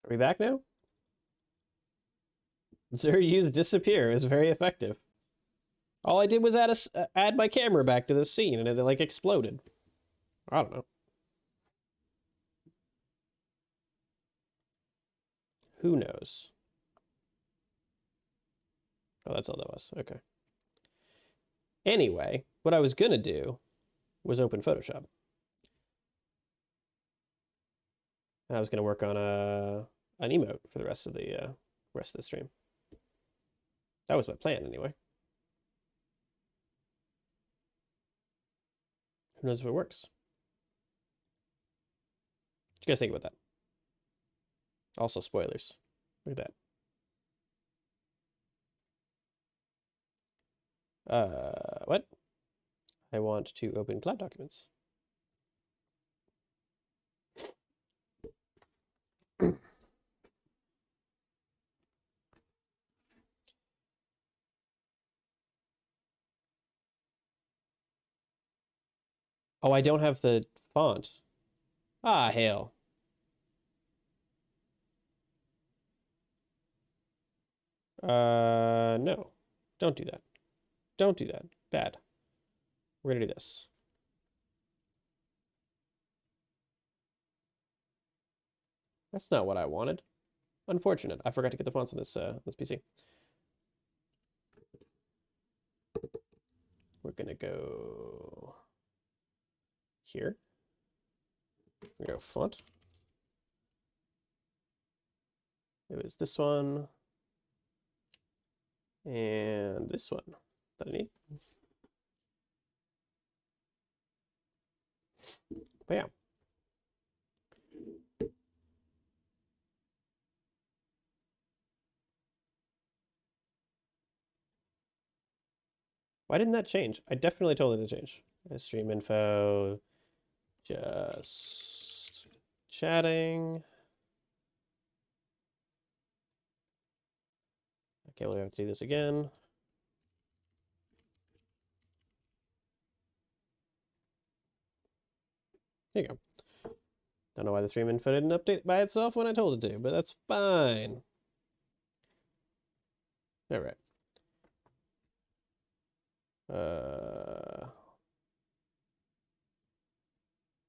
Are we back now? Xirr used disappear. It's very effective. All I did was add my camera back to the scene and it like exploded. I don't know. Who knows? Oh, that's all that was. Okay. Anyway, what I was gonna do was open Photoshop. I was gonna work on an emote for the rest of the stream. That was my plan anyway. Who knows if it works? What do you guys think about that? Also spoilers. Look at that. What? I want to open cloud documents. Oh, I don't have the font. Ah, hell. No. Don't do that. Don't do that. Bad. We're gonna do this. That's not what I wanted. Unfortunate. I forgot to get the fonts on this PC. We're gonna go here. We're gonna go font. It was this one. And this one that I need. But yeah. Why didn't that change? I definitely told it to change. Stream info, just chatting. Okay, we'll have to do this again. There you go. Don't know why the stream info didn't update by itself when I told it to, but that's fine. All right.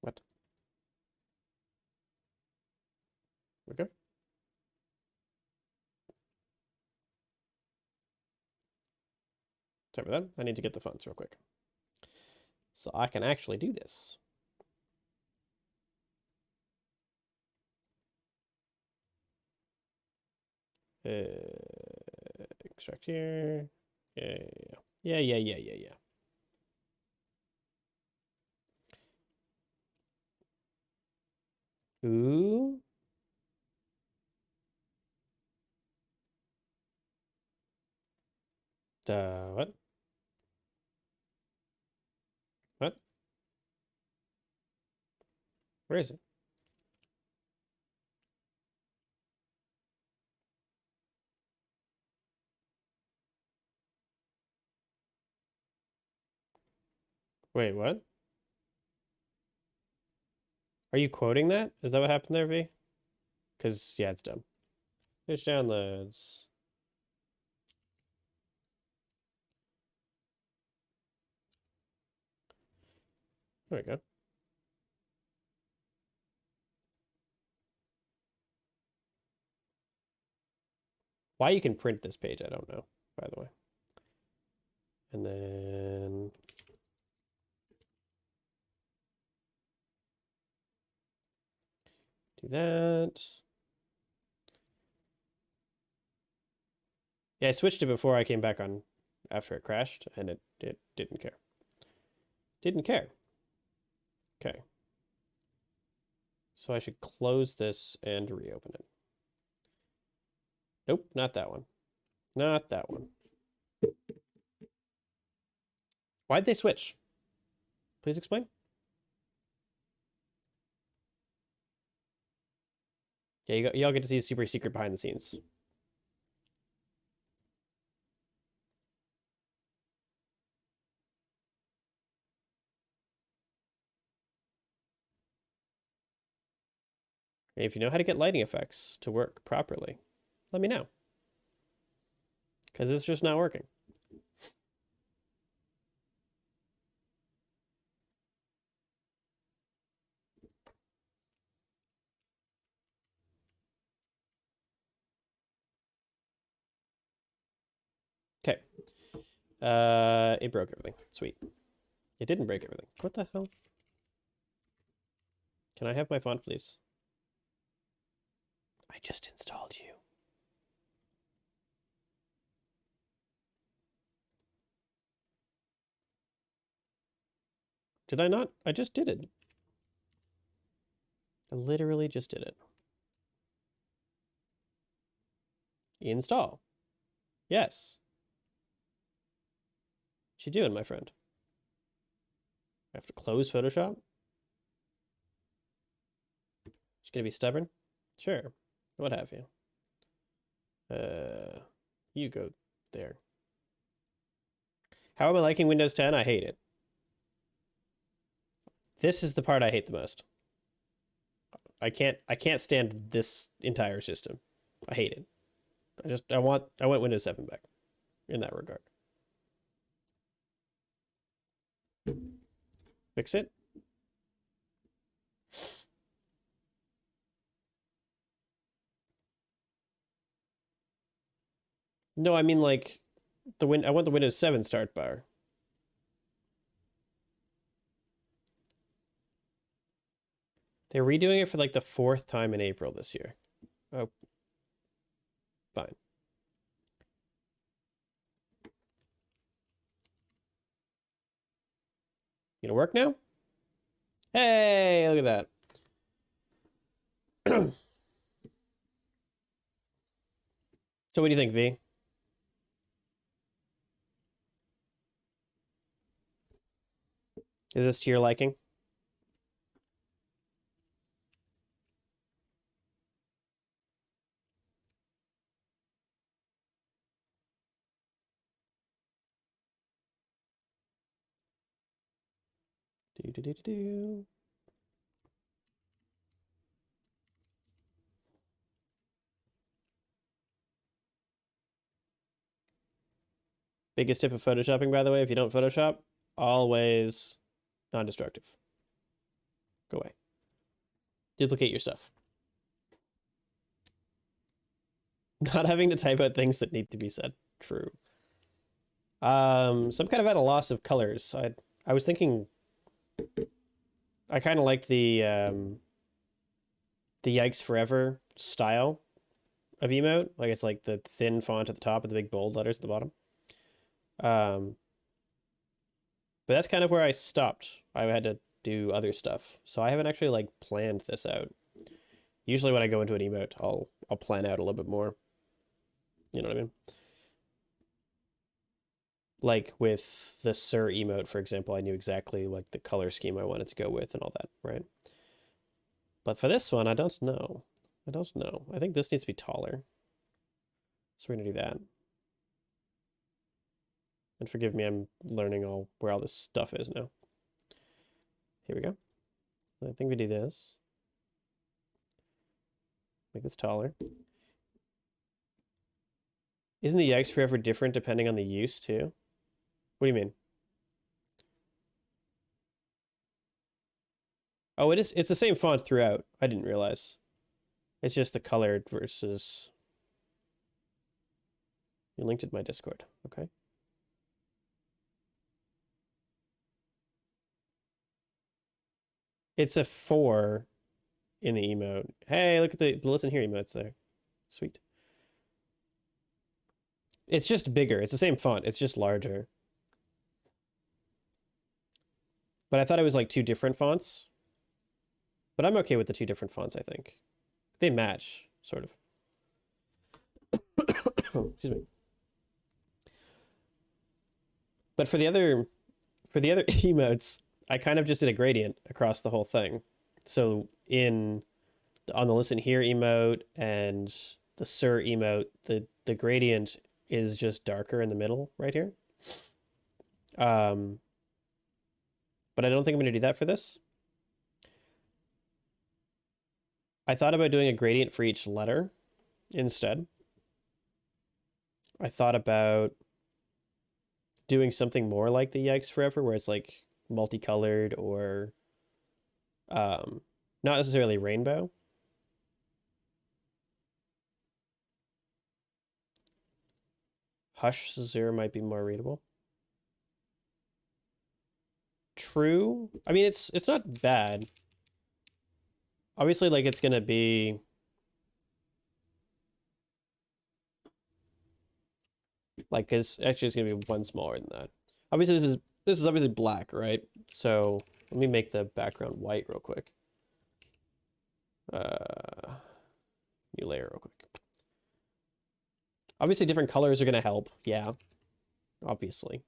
What? Okay. Sorry about that. I need to get the fonts real quick. So I can actually do this. Extract here. Yeah. Ooh. What? What? Where is it? Wait, what? Are you quoting that? Is that what happened there, V? Because, yeah, it's dumb. Which downloads? There we go. Why you can print this page, I don't know, by the way. And then do that. Yeah, I switched it before I came back on after it crashed, and it didn't care. Didn't care. Okay. So I should close this and reopen it. Nope, not that one. Not that one. Why'd they switch? Please explain. Yeah, y'all get to see a super secret behind the scenes. If you know how to get lighting effects to work properly, let me know. Because it's just not working. Okay. It broke everything. Sweet. It didn't break everything. What the hell? Can I have my font, please? I just installed you. Did I not? I just did it. I literally just did it. Install. Yes. What you doing, my friend? I have to close Photoshop? Just gonna be stubborn? Sure. What have you? You go there. How am I liking Windows 10? I hate it. This is the part I hate the most. I can't stand this entire system. I hate it. I want Windows 7 back in that regard. Fix it. No, I mean like I want the Windows 7 start bar. They're redoing it for like the 4th time in April this year. Oh, fine. You gonna work now? Hey, look at that. So what do you think, V? Is this to your liking? Do do do do do. Biggest tip of photoshopping, by the way, if you don't Photoshop, always non-destructive. Go away. Duplicate your stuff. Not having to type out things that need to be said. True. So I'm kind of at a loss of colors. I was thinking I kind of like the Yikes Forever style of emote. Like it's like the thin font at the top and the big bold letters at the bottom. But that's kind of where I stopped. I had to do other stuff. So I haven't actually like planned this out. Usually when I go into an emote, I'll plan out a little bit more. You know what I mean? Like with the Xirr emote, for example, I knew exactly like the color scheme I wanted to go with and all that, right? But for this one, I don't know. I don't know. I think this needs to be taller. So we're gonna do that. And forgive me, I'm learning where all this stuff is now. Here we go. I think we do this. Make this taller. Isn't the Yikes Forever different depending on the use too? What do you mean? Oh, it is. It's the same font throughout. I didn't realize. It's just the colored versus. You linked it to my Discord. Okay. It's a 4 in the emote. Hey, look at the listen here emotes there. Sweet. It's just bigger. It's the same font. It's just larger. But I thought it was like 2 different fonts. But I'm okay with the 2 different fonts, I think. They match, sort of. Excuse me. But for the other emotes, I kind of just did a gradient across the whole thing. So on the listen here emote and the Xirr emote, the gradient is just darker in the middle right here. But I don't think I'm going to do that for this. I thought about doing a gradient for each letter instead. I thought about doing something more like the Yikes Forever, where it's like multicolored or not necessarily rainbow. Hush Xirr might be more readable. True. I mean, it's not bad. Obviously, like it's gonna be like, because actually it's gonna be one smaller than that. Obviously, this is obviously black, right? So let me make the background white real quick. New layer real quick. Obviously, different colors are gonna help. Yeah, obviously.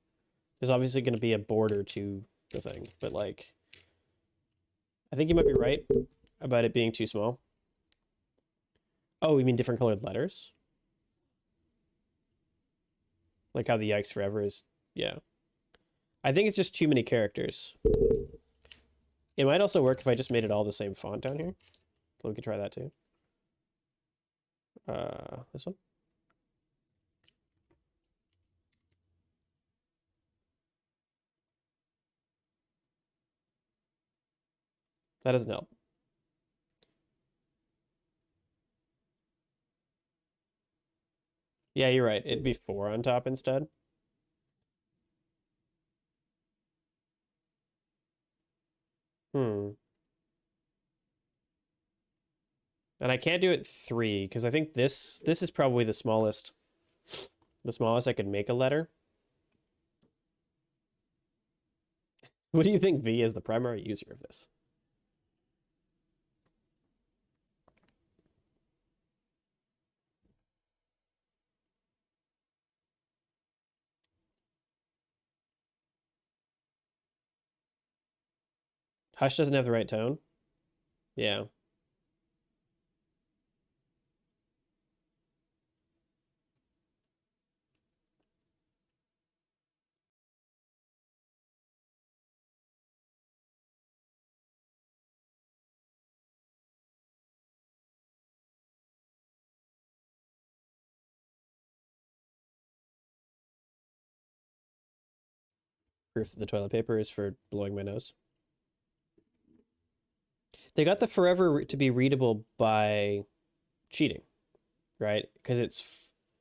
There's obviously gonna be a border to the thing, but like, I think you might be right about it being too small. Oh, you mean different colored letters? Like how the Yikes Forever is. Yeah. I think it's just too many characters. It might also work if I just made it all the same font down here. So we could try that too. This one. That doesn't help. Yeah, you're right. It'd be 4 on top instead. Hmm. And I can't do it 3 because I think this is probably the smallest I could make a letter. What do you think V is the primary user of this? Hush doesn't have the right tone. Yeah. Proof that the toilet paper is for blowing my nose. They got the forever to be readable by cheating, right? Because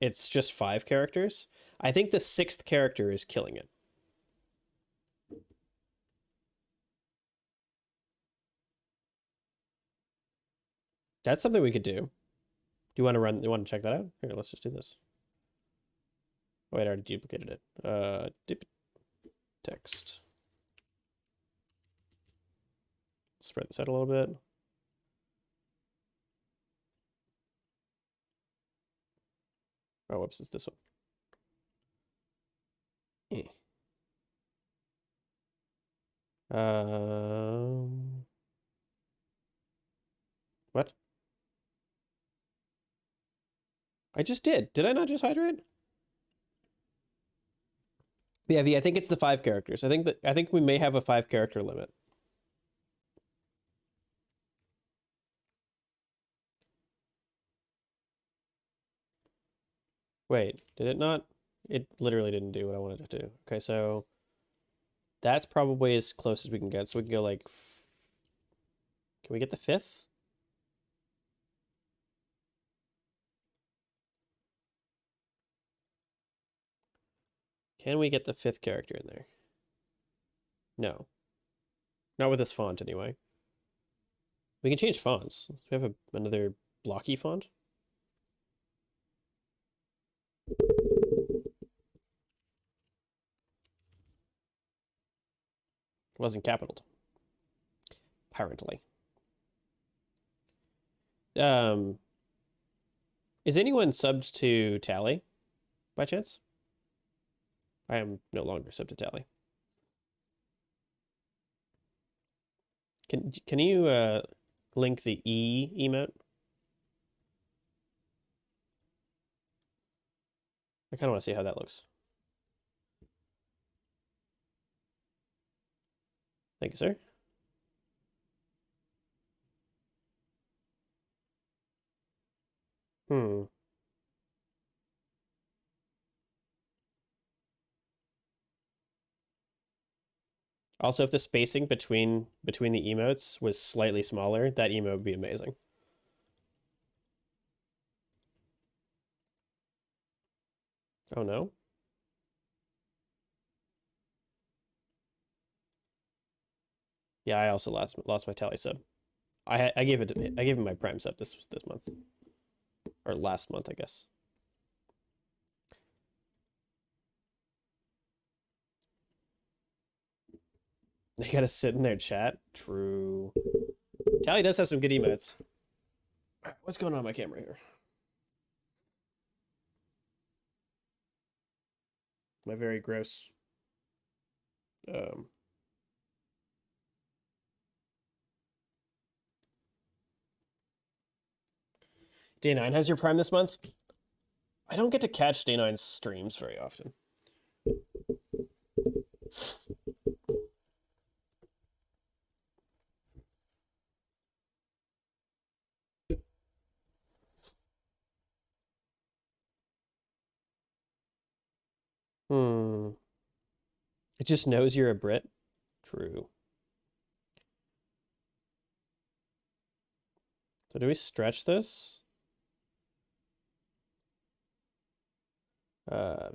it's just 5 characters. I think the 6th character is killing it. That's something we could do. Do you want to run? You want to check that out? Here, let's just do this. Wait, I already duplicated it. Text. Spread this out a little bit. Oh, whoops, it's this one. Eh. What? I just did. Did I not just hydrate? Yeah, V, I think it's the 5 characters. I think we may have a 5 character limit. Wait, did it not? It literally didn't do what I wanted it to do. Okay, so that's probably as close as we can get. So we can go like, can we get the 5th? Can we get the 5th character in there? No. Not with this font, anyway. We can change fonts. We have another blocky font. It wasn't capitaled. Apparently. Um, is anyone subbed to Tally by chance? I am no longer subbed to Tally. Can you link the E emote? I kind of want to see how that looks. Thank you, sir. Also, if the spacing between the emotes was slightly smaller, that emote would be amazing. Oh no. Yeah, I also lost my tally sub. I gave him my prime sub this month. Or last month, I guess. They gotta sit in their chat. True. Tally does have some good emotes. What's going on my camera here? My very gross. Um, Day9 has your prime this month. I don't get to catch Day9's streams very often. Hmm. It just knows you're a Brit. True. So do we stretch this?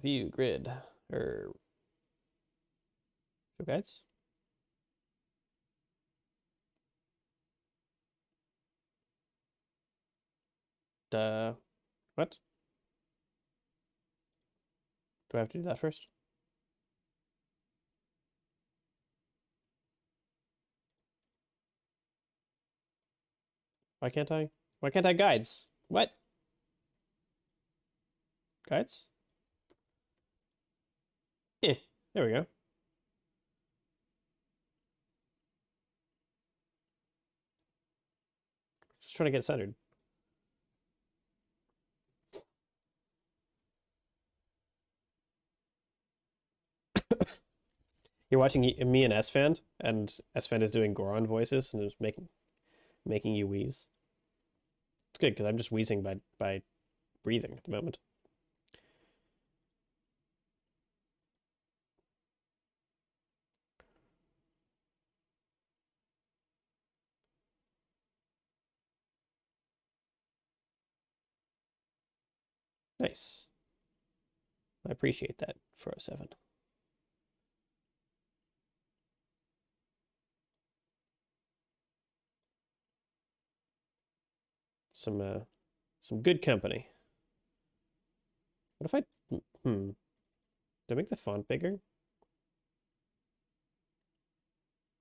View grid or show guides. What? Do I have to do that first? Why can't I? Why can't I guides? What? Guides? Eh, there we go. Just trying to get centered. You're watching me and S-Fan, and S-Fan is doing Goron voices and is making you wheeze. It's good because I'm just wheezing by breathing at the moment. Nice. I appreciate that, 407. Some good company. What if do I make the font bigger?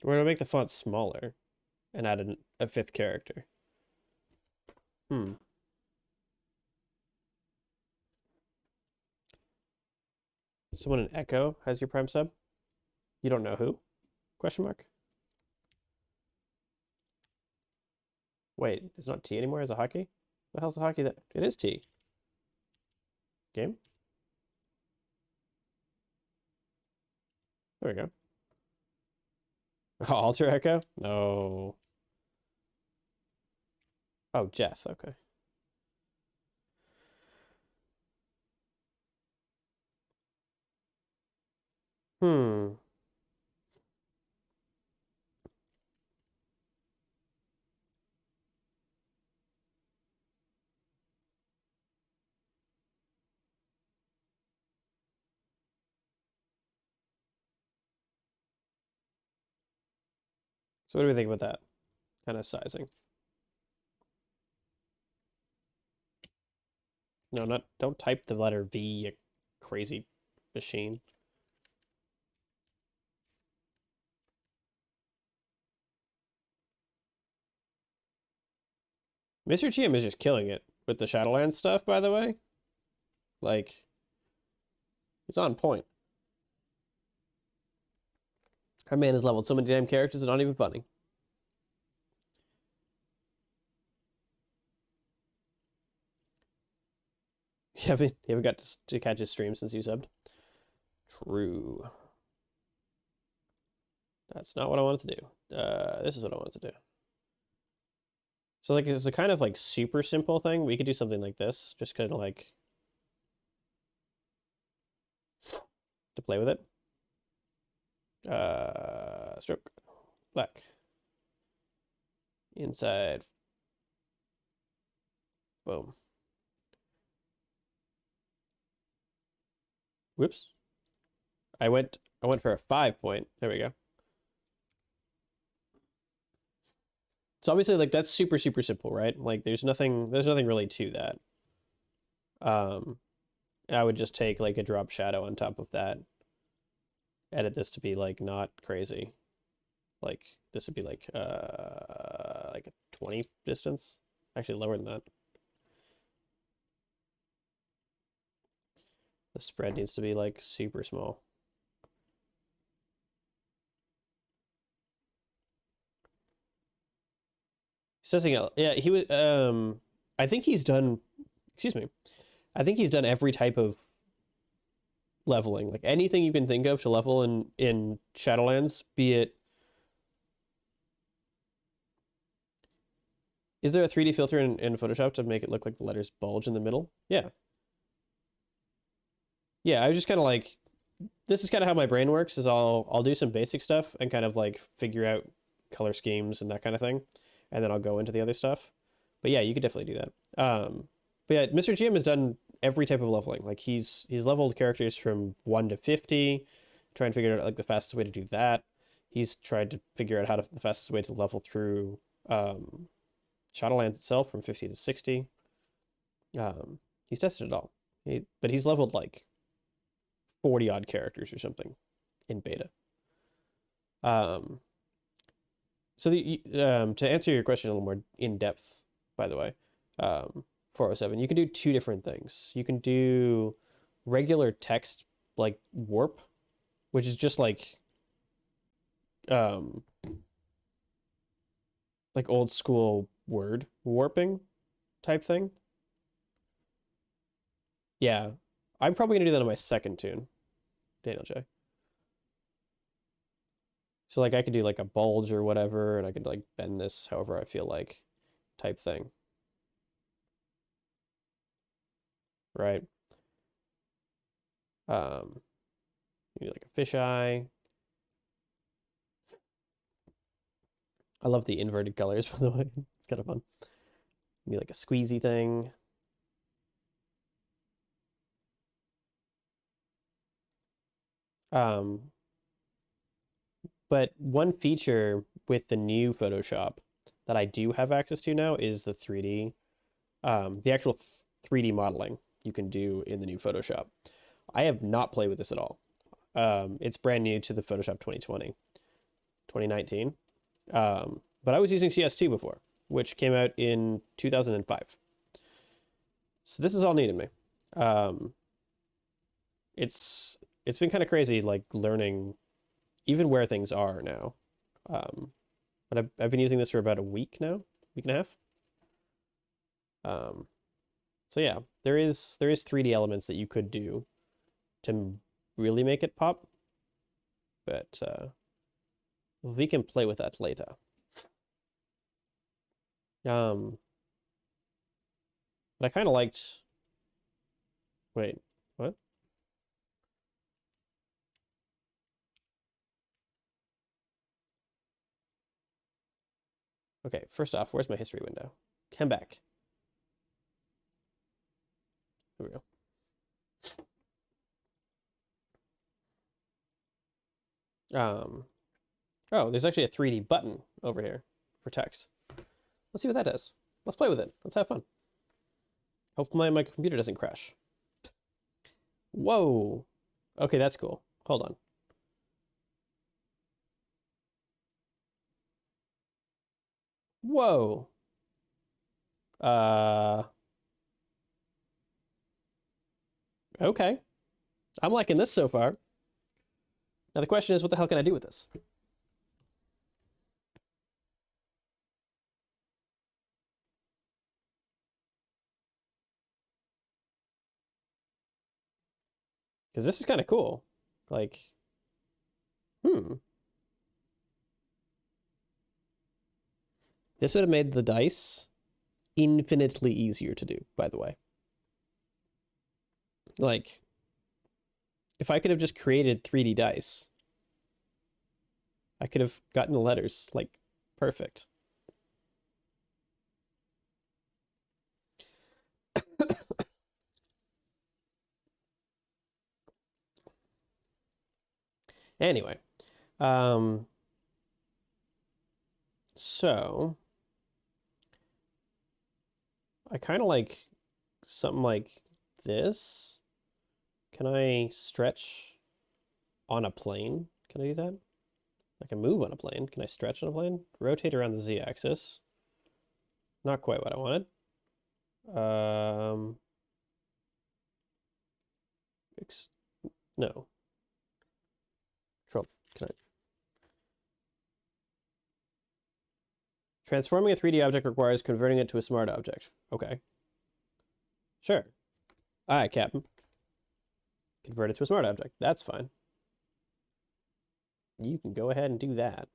Or do I make the font smaller and add a fifth character? Hmm. Someone in Echo has your prime sub? You don't know who? Question mark. Wait, it's not T anymore. Is it hockey? The hell's the hockey that? It is T. Game? There we go. Oh, Alter Echo? No. Oh, Jeth. Okay. Hmm. So what do we think about that kind of sizing? No, not. Don't type the letter V, you crazy machine. Mr. GM is just killing it with the Shadowlands stuff, by the way. Like, he's on point. Our man has leveled so many damn characters and not even funny. You haven't got to catch his stream since you subbed? True. That's not what I wanted to do. This is what I wanted to do. So like it's a kind of like super simple thing. We could do something like this, just kind of like to play with it. Stroke. Black. Inside. Boom. Whoops. I went for a 5 point. There we go. So obviously, like, that's super simple, right? Like, there's nothing really to that. I would just take like a drop shadow on top of that. Edit this to be like not crazy. Like this would be like a 20 distance. Actually lower than that. The spread needs to be like super small. Something else. Yeah, he was I think he's done, excuse me. I think he's done every type of leveling. Like anything you can think of to level in Shadowlands, be it. Is there a 3D filter in Photoshop to make it look like the letters bulge in the middle? Yeah. Yeah, I was just kind of like, this is kind of how my brain works, is I'll do some basic stuff and kind of like figure out color schemes and that kind of thing. And then I'll go into the other stuff. But yeah, you could definitely do that. But yeah, Mr. GM has done every type of leveling. Like he's leveled characters from 1 to 50, trying to figure out like the fastest way to do that. He's tried to figure out the fastest way to level through Shadowlands itself from 50 to 60. He's tested it all. But he's leveled like 40 odd characters or something in beta. So to answer your question a little more in depth, by the way, 407, you can do two different things. You can do regular text like warp, which is just like old school word warping type thing. Yeah, I'm probably gonna do that on my second tune, Daniel J. So like I could do like a bulge or whatever, and I could like bend this however I feel like, type thing. Right. Maybe like a fisheye. I love the inverted colors, by the way. It's kind of fun. Maybe like a squeezy thing. But one feature with the new Photoshop that I do have access to now is the 3D, the actual 3D modeling you can do in the new Photoshop. I have not played with this at all. It's brand new to the Photoshop 2020, 2019. But I was using CS2 before, which came out in 2005. So this is all new to me. It's been kind of crazy, like learning even where things are now. But I've been using this for about a week now, week and a half. So yeah, there is 3D elements that you could do to really make it pop, but we can play with that later. But I kind of liked. Wait, what? Okay, first off, where's my history window? Come back. Here we go. Oh, there's actually a 3D button over here for text. Let's see what that does. Let's play with it. Let's have fun. Hopefully my computer doesn't crash. Whoa. Okay, that's cool. Hold on. Whoa. Okay. I'm liking this so far. Now the question is, what the hell can I do with this? Because this is kind of cool. Like, This would have made the dice infinitely easier to do, by the way. Like, if I could have just created 3D dice I could have gotten the letters, like, perfect. Anyway, um, so I kind of like something like this. Can I stretch on a plane? Can I do that? I can move on a plane. Can I stretch on a plane? Rotate around the z-axis. Not quite what I wanted. Um, no. Control. Can I? Transforming a 3D object requires converting it to a smart object. Okay. Sure. All right, Captain. Convert it to a smart object. That's fine. You can go ahead and do that.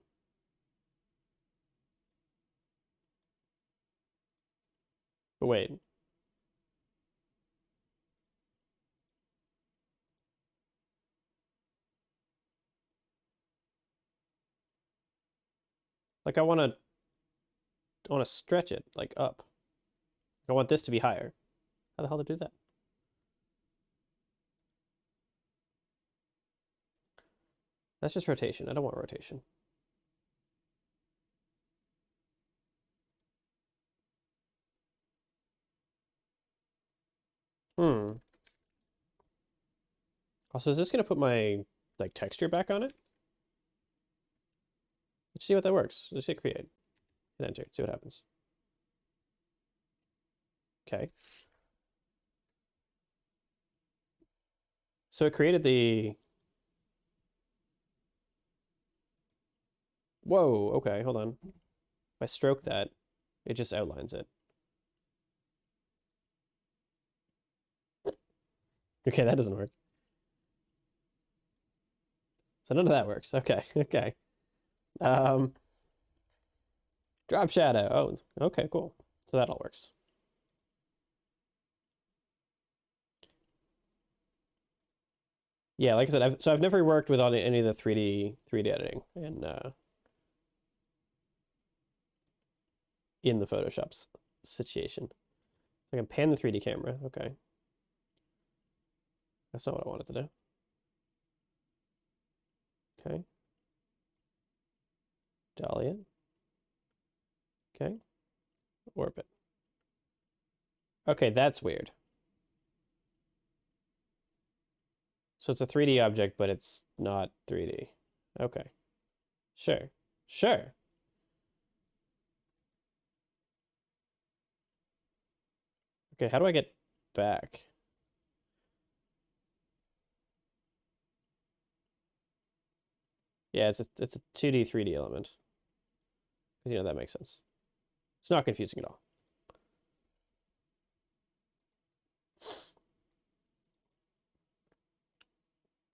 But wait. Like I want to stretch it like up. I want this to be higher. How the hell to do that? That's just rotation. I don't want rotation. Hmm. Also, is this gonna put my like texture back on it? Let's see what that works. Let's hit create. Hit enter. See what happens. Okay. So it created the. Whoa. Okay. Hold on. If I stroke that, it just outlines it. Okay, that doesn't work. So none of that works. Okay. Okay. Um. Drop shadow. Oh. Okay. Cool. So that all works. Yeah, like I said, I've never worked with any of the 3D editing in the Photoshop situation. I can pan the 3D camera. Okay, that's not what I wanted to do. Okay, dolly it. Okay, orbit. Okay, that's weird. So it's a 3D object, but it's not 3D. Okay, sure, sure. Okay, how do I get back? Yeah, it's a 2D 3D element. Because that makes sense. It's not confusing at all.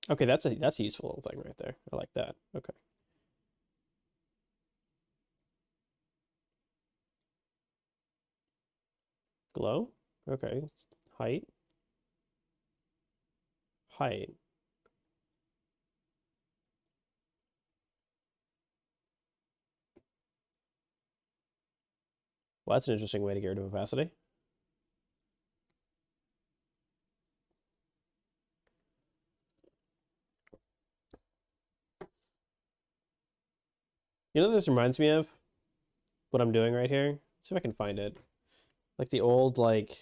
Okay, that's a useful little thing right there. I like that. Okay. Glow? Okay. Height. Height. Well, that's an interesting way to get rid of opacity. You know what this reminds me of? What I'm doing right here? Let's see if I can find it. Like the old, like,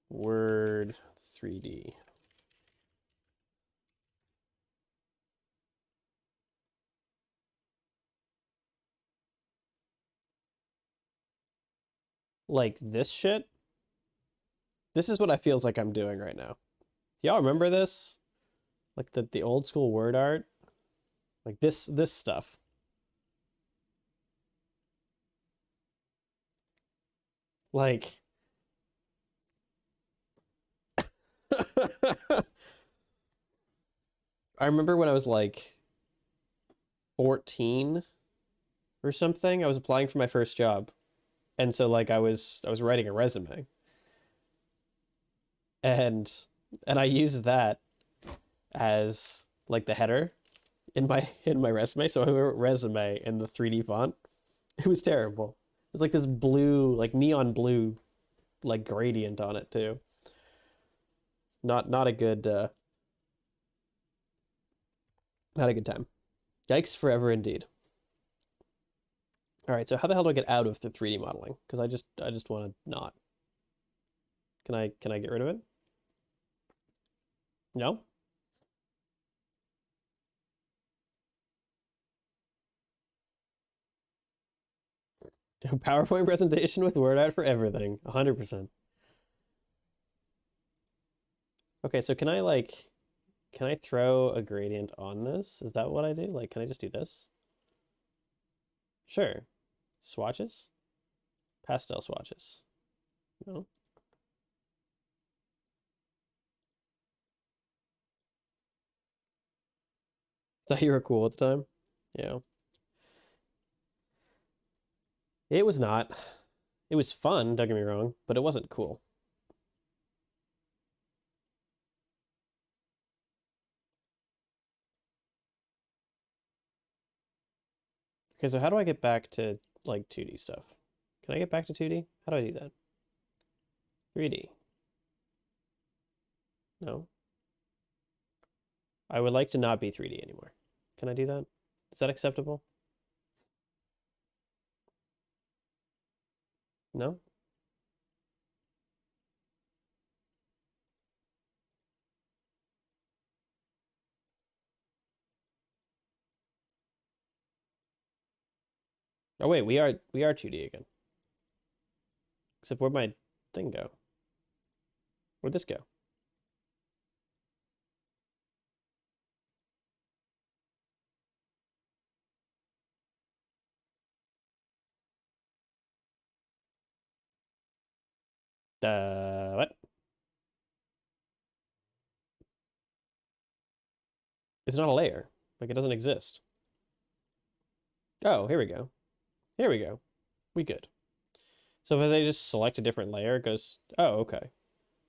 Word 3D. Like this shit? This is what I feels like I'm doing right now. Y'all remember this? Like the old school word art? Like this stuff. Like I remember when I was like 14 or something, I was applying for my first job. And so like I was writing a resume. And I used that as like the header in my resume. So I wrote resume in the 3D font. It was terrible. It was like this blue, like neon blue, like gradient on it too. Not a good not a good time. Yikes forever indeed. All right, so how the hell do I get out of the 3D modeling? Because I just want to not. Can I get rid of it? No? PowerPoint presentation with word art for everything. 100%. Okay, so can I throw a gradient on this? Is that what I do? Like, can I just do this? Sure. Swatches? Pastel swatches. No? Thought you were cool at the time? Yeah. It was not. It was fun, don't get me wrong, but it wasn't cool. Okay, so how do I get back to like 2D stuff? Can I get back to 2D? How do I do that? 3D. No. I would like to not be 3D anymore. Can I do that? Is that acceptable? No? Oh wait, we are 2D again. Except where'd my thing go? Where'd this go? What? It's not a layer. Like it doesn't exist. Oh, here we go. Here we go. We good. So if I just select a different layer, it goes, oh, okay.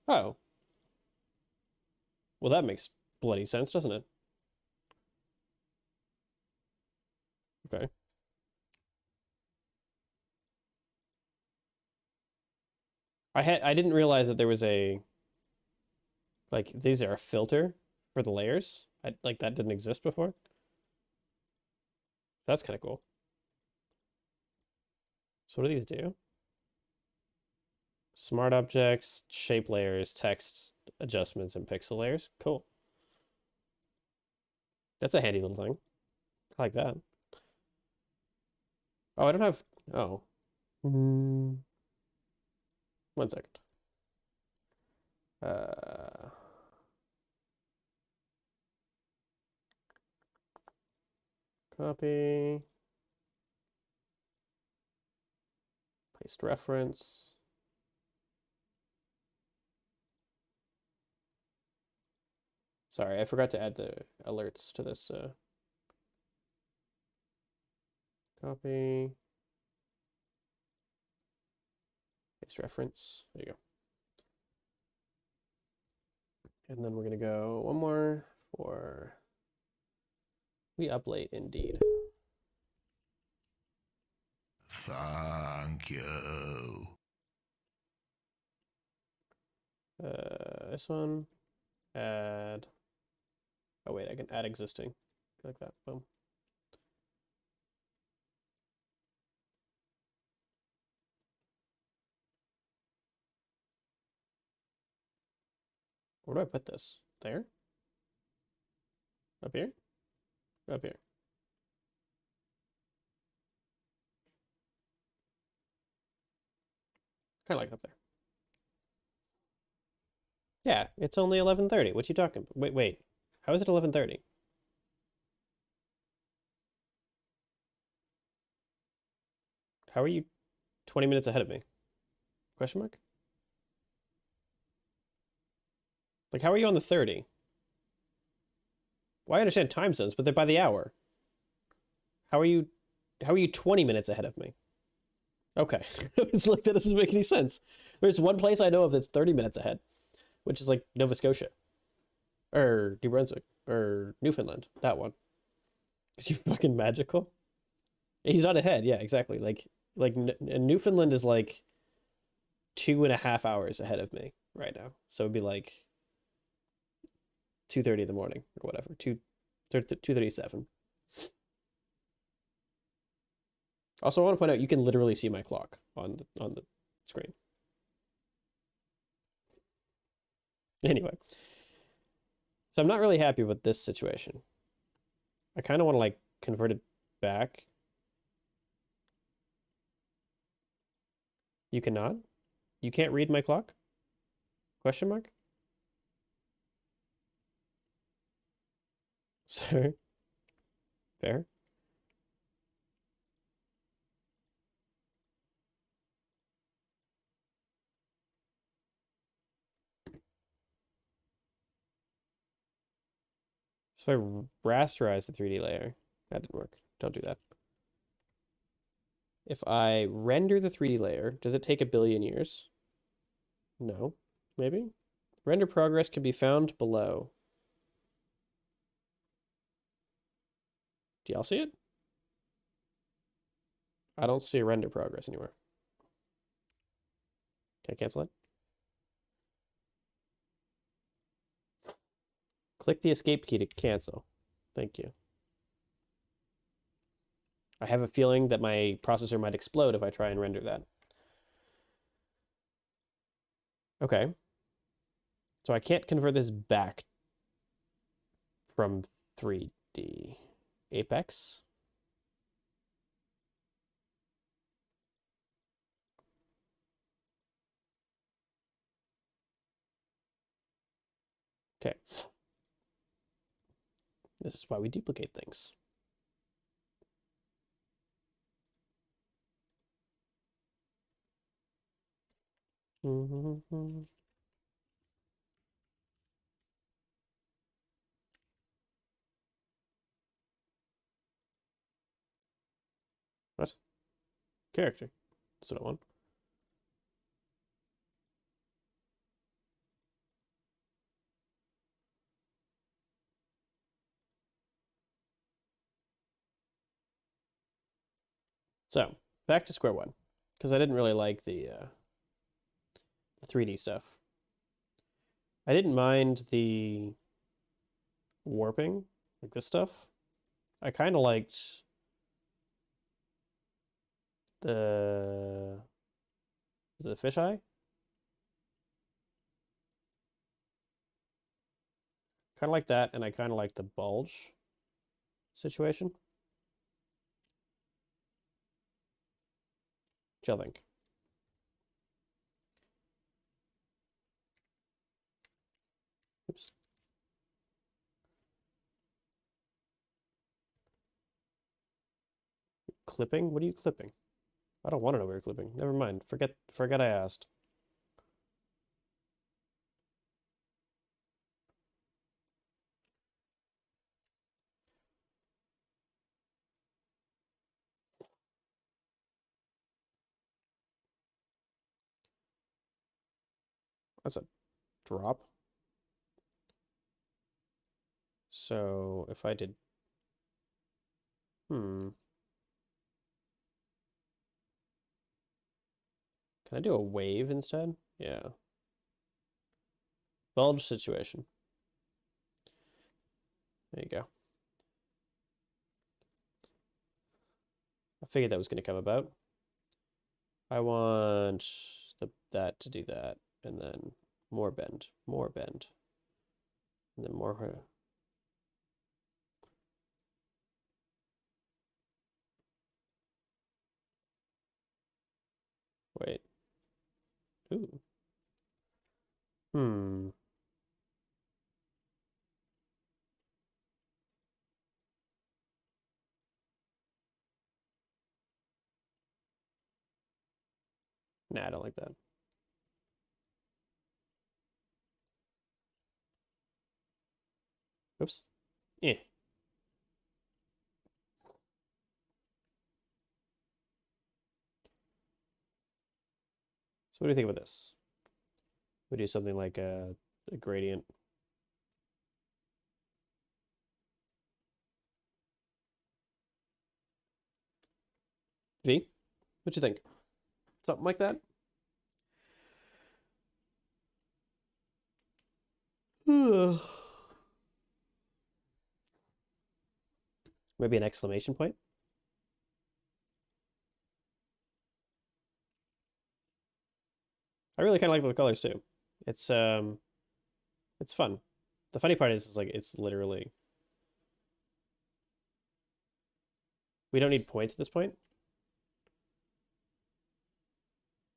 Oh. Well, that makes bloody sense, doesn't it? Okay. I didn't realize that there was a like these are a filter for the layers. Like that didn't exist before. That's kind of cool. So what do these do? Smart objects, shape layers, text adjustments, and pixel layers. Cool. That's a handy little thing. I like that. Oh, I don't have. Oh. Mm, 1 second. Uh, Copy. Paste reference. Sorry, I forgot to add the alerts to this. Copy. Paste reference. There you go. And then we're going to go one more for we up late indeed. Thank you. This one. Add. Oh, wait, I can add existing. Like that. Boom. Where do I put this? There? Up here? Up here. Kind of like up there. Yeah, it's only 11:30. What you talking about? Wait. How is it 11:30? How are you 20 minutes ahead of me? Question mark? Like, how are you on the 30? Well, I understand time zones, but they're by the hour. How are you 20 minutes ahead of me? Okay. It's like that doesn't make any sense. There's one place I know of that's 30 minutes ahead, which is like Nova Scotia or New Brunswick or Newfoundland. That one. Because you're fucking magical. He's not ahead. Yeah, exactly. Like Newfoundland is like 2.5 hours ahead of me right now. So it'd be like 2:30 in the morning or whatever. 2:37. Also, I want to point out you can literally see my clock on the screen. Anyway, so I'm not really happy with this situation. I kind of want to like convert it back. You cannot? You can't read my clock? Question mark? Sorry. Fair. So if I rasterize the 3D layer, that didn't work. Don't do that. If I render the 3D layer, does it take a billion years? No. Maybe? Render progress can be found below. Do y'all see it? I don't see a render progress anywhere. Can I cancel it? Click the escape key to cancel. Thank you. I have a feeling that my processor might explode if I try and render that. Okay. So I can't convert this back from 3D. Apex? Okay. This is why we duplicate things. What? Character. That's what I want. So, back to square one. Because I didn't really like the 3D stuff. I didn't mind the warping, like this stuff. I kind of liked the... Is it a fisheye? Kind of like that, and I kind of like the bulge situation. What y'all think? Oops. Clipping? What are you clipping? I don't want to know where you're clipping. Never mind. Forget I asked. That's a drop. So if I did, can I do a wave instead? Yeah. Bulge situation. There you go. I figured that was going to come about. I want that to do that, and then more bend, and then more. Wait. Ooh. Hmm. Nah, I don't like that. Oops. Eh. So what do you think about this? We do something like a gradient. V, what you think? Something like that? Maybe an exclamation point. I really kind of like the colors too. It's fun. The funny part is like it's literally we don't need points at this point.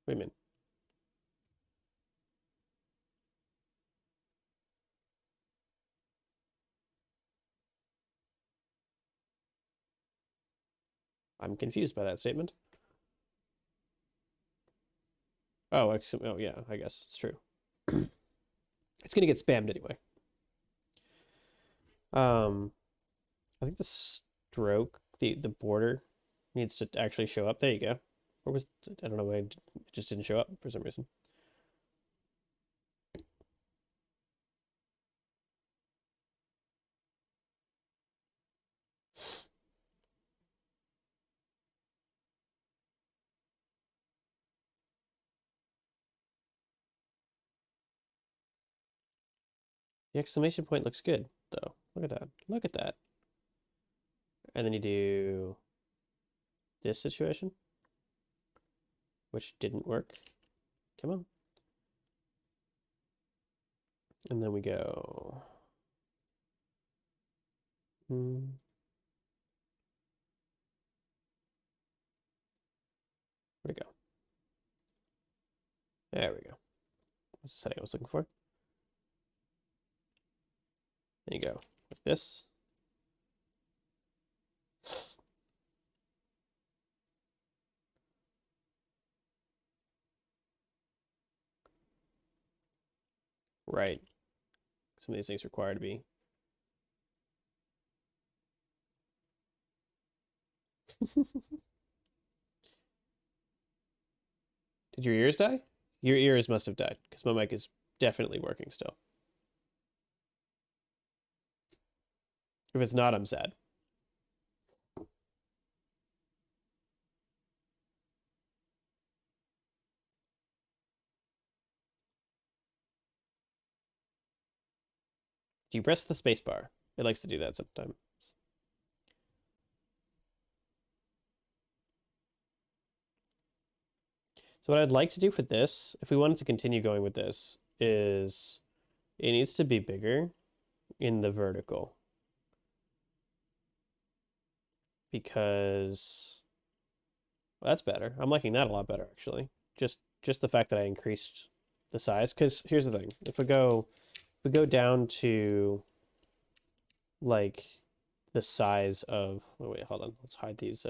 Wait a minute. I'm confused by that statement. Oh, oh yeah, I guess it's true. It's gonna get spammed anyway. I think the stroke, the border needs to actually show up. There you go. Or was I don't know why it just didn't show up for some reason. The exclamation point looks good though. Look at that. Look at that. And then you do this situation, which didn't work. Come on. And then we go. Where'd it go? There we go. That's the setting I was looking for. There you go. Like this. Right. Some of these things require to be. Did your ears die? Your ears must have died because my mic is definitely working still. If it's not, I'm sad. Do you press the space bar? It likes to do that sometimes. So what I'd like to do for this, if we wanted to continue going with this, is it needs to be bigger in the vertical. Because well, that's better. I'm liking that a lot better actually. Just the fact that I increased the size. Because here's the thing: if we go down to like the size of wait, hold on, let's hide these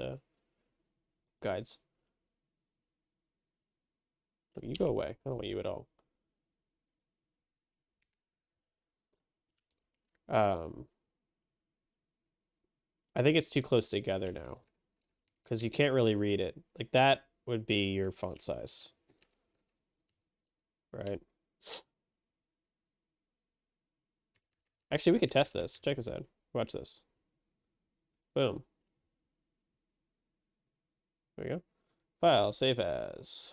guides. You go away. I don't want you at all. I think it's too close together now because you can't really read it. Like that would be your font size, right? Actually, we could test this. Check this out. Watch this. Boom. There we go. File, save as.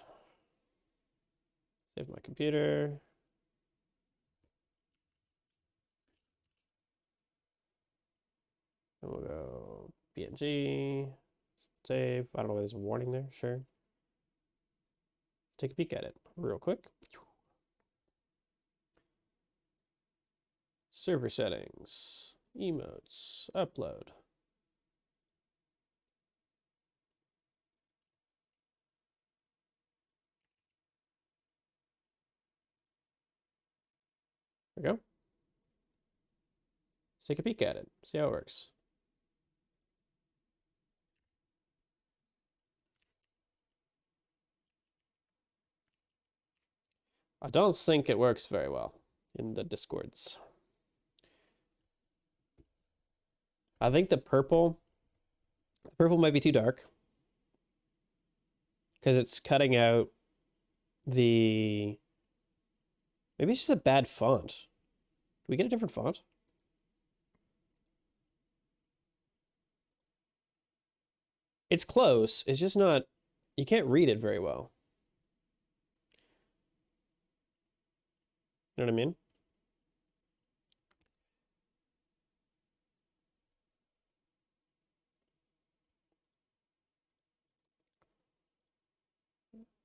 Save my computer. And we'll go PNG. Save. I don't know why there's a warning there. Sure. Let's take a peek at it real quick. Server settings. Emotes. Upload. There we go. Let's take a peek at it. See how it works. I don't think it works very well in the Discords. I think the purple might be too dark because it's cutting out the. Maybe it's just a bad font. Do we get a different font? It's close. It's just not, you can't read it very well. You know what I mean?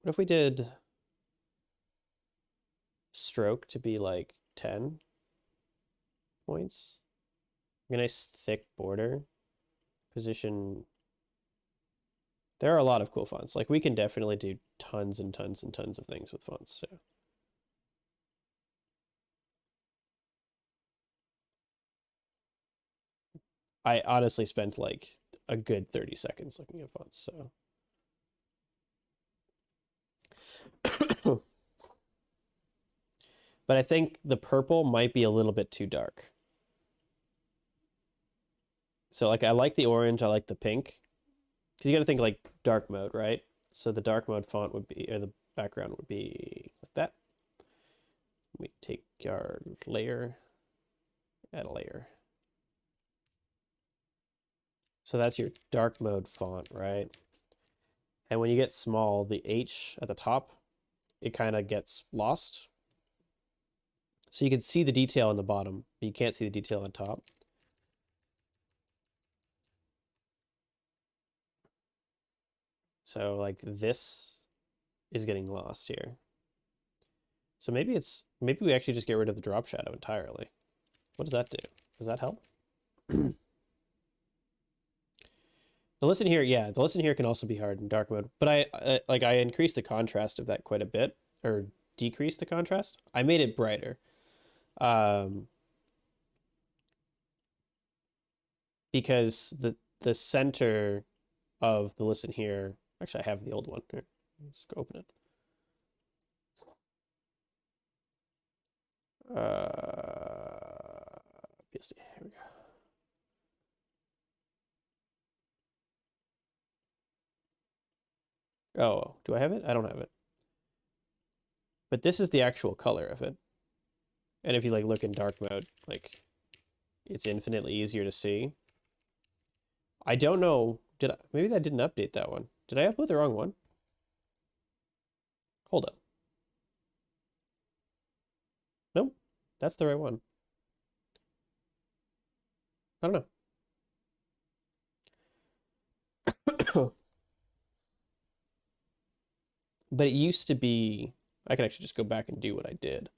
What if we did stroke to be like 10 points? A nice thick border. Position. There are a lot of cool fonts. Like we can definitely do tons and tons and tons of things with fonts. So. I honestly spent like a good 30 seconds looking at fonts. So. But I think the purple might be a little bit too dark. So like I like the orange, I like the pink. Because you got to think like dark mode, right? So the dark mode font would be, or the background would be like that. We take our layer, add a layer. So that's your dark mode font, right? And when you get small, the H at the top, it kind of gets lost. So you can see the detail on the bottom, but you can't see the detail on top. So like this is getting lost here. So maybe we actually just get rid of the drop shadow entirely. What does that do? Does that help? The listen here, yeah, the listen here can also be hard in dark mode, but I increased the contrast of that quite a bit, or decreased the contrast. I made it brighter, because the center of the listen here. Actually, I have the old one here. Let's go open it. PSD. Here we go. Oh, do I have it? I don't have it. But this is the actual color of it. And if you like look in dark mode, like it's infinitely easier to see. I don't know. Maybe that didn't update that one. Did I upload the wrong one? Hold up. Nope. That's the right one. I don't know. But it used to be, I can actually just go back and do what I did.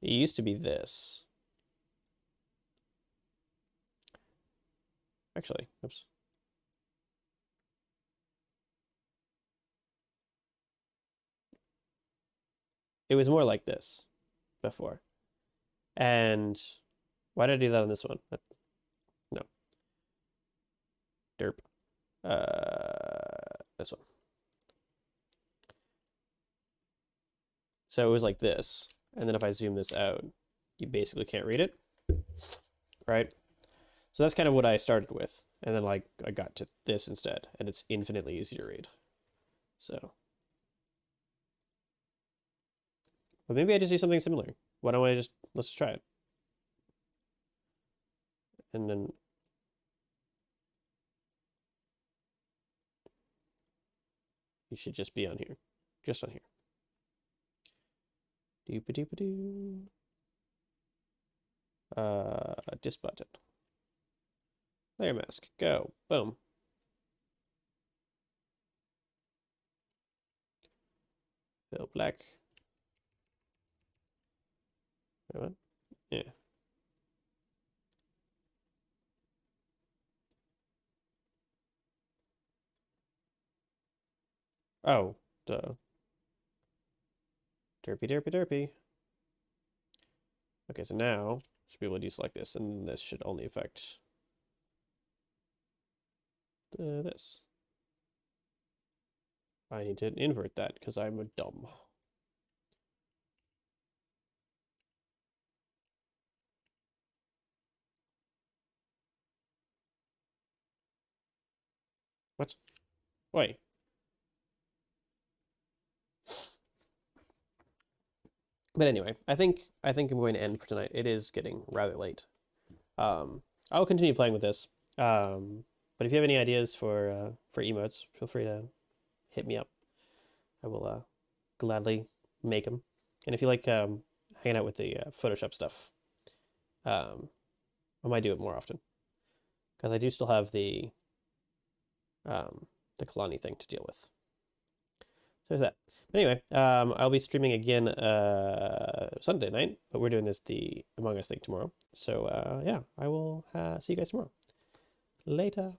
It used to be this. Actually, oops. It was more like this before. And why did I do that on this one? No. Derp. This one. So it was like this. And then if I zoom this out, you basically can't read it. Right? So that's kind of what I started with. And then like I got to this instead, and it's infinitely easy to read. So. But maybe I just do something similar. Why don't I just, let's just try it. And then you should just be on here. Just on here. Doop-a-doop-a-doo. Dis button. Layer mask. Go. Boom. Fill black. Wait, what? Yeah. Oh, duh. Derpy, derpy, derpy. Okay, so now should be able to deselect this, and this should only affect this. I need to invert that because I'm a dumb. What? Wait. But anyway, I think I'm going to end for tonight. It is getting rather late. I will continue playing with this. But But if you have any ideas for emotes, feel free to hit me up. I will gladly make them. And if you like hanging out with the Photoshop stuff, I might do it more often because I do still have the Kalani thing to deal with. So there's that. But anyway, I'll be streaming again Sunday night, but we're doing the Among Us thing tomorrow. So yeah, I will see you guys tomorrow. Later.